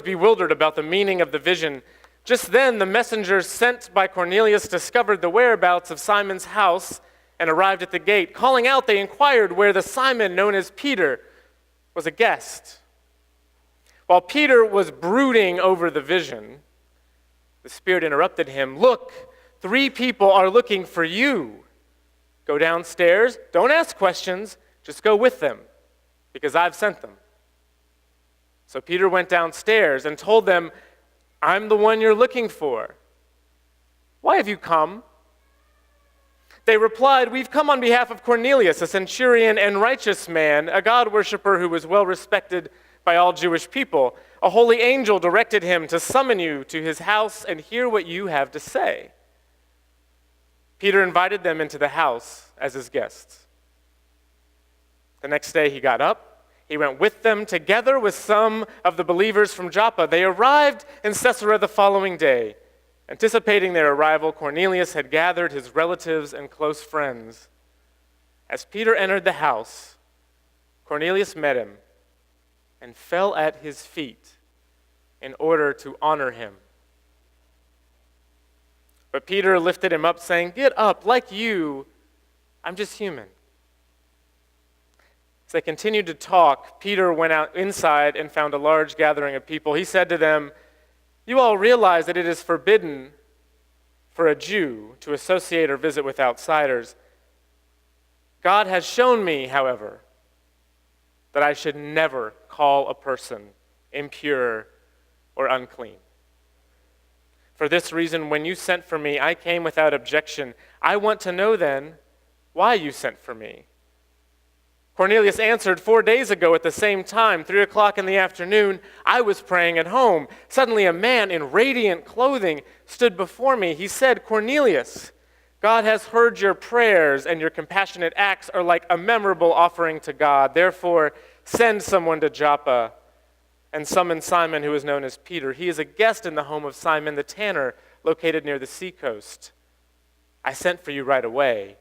bewildered about the meaning of the vision. Just then, the messengers sent by Cornelius discovered the whereabouts of Simon's house and arrived at the gate. Calling out, they inquired where the Simon known as Peter was a guest. While Peter was brooding over the vision, the Spirit interrupted him. "Look, 3 people are looking for you. Go downstairs. Don't ask questions. Just go with them, because I've sent them." So Peter went downstairs and told them, "I'm the one you're looking for. Why have you come?" They replied, "We've come on behalf of Cornelius, a centurion and righteous man, a God worshiper who was well respected by all Jewish people. A holy angel directed him to summon you to his house and hear what you have to say." Peter invited them into the house as his guests. The next day he got up. He went with them together with some of the believers from Joppa. They arrived in Caesarea the following day. Anticipating their arrival, Cornelius had gathered his relatives and close friends. As Peter entered the house, Cornelius met him and fell at his feet in order to honor him. But Peter lifted him up, saying, "Get up, like you, I'm just human." As they continued to talk, Peter went out inside and found a large gathering of people. He said to them, "You all realize that it is forbidden for a Jew to associate or visit with outsiders. God has shown me, however, that I should never call a person impure or unclean. For this reason, when you sent for me, I came without objection. I want to know then why you sent for me." Cornelius answered, 4 days ago at the same time, 3:00 in the afternoon, I was praying at home. Suddenly a man in radiant clothing stood before me. He said, "Cornelius, God has heard your prayers, and your compassionate acts are like a memorable offering to God. Therefore, send someone to Joppa and summon Simon, who is known as Peter. He is a guest in the home of Simon the tanner, located near the seacoast. I sent for you right away,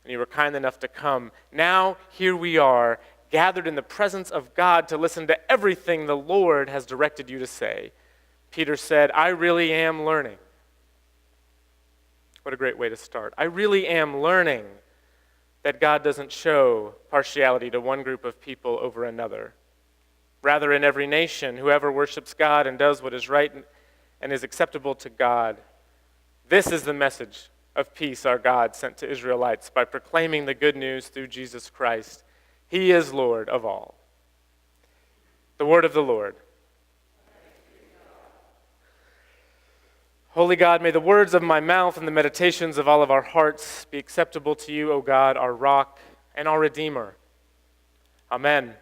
and you were kind enough to come. Now, here we are, gathered in the presence of God to listen to everything the Lord has directed you to say." Peter said, "I really am learning." What a great way to start. I really am learning that God doesn't show partiality to one group of people over another. Rather, in every nation, whoever worships God and does what is right and is acceptable to God, this is the message of peace our God sent to Israelites by proclaiming the good news through Jesus Christ. He is Lord of all. The word of the Lord. Holy God, may the words of my mouth and the meditations of all of our hearts be acceptable to you, O God, our rock and our Redeemer. Amen.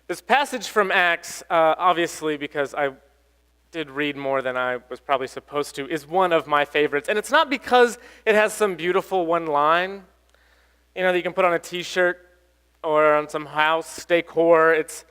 This passage from Acts, obviously because I did read more than I was probably supposed to, is one of my favorites. And it's not because it has some beautiful one line, that you can put on a t-shirt or on some house decor. It's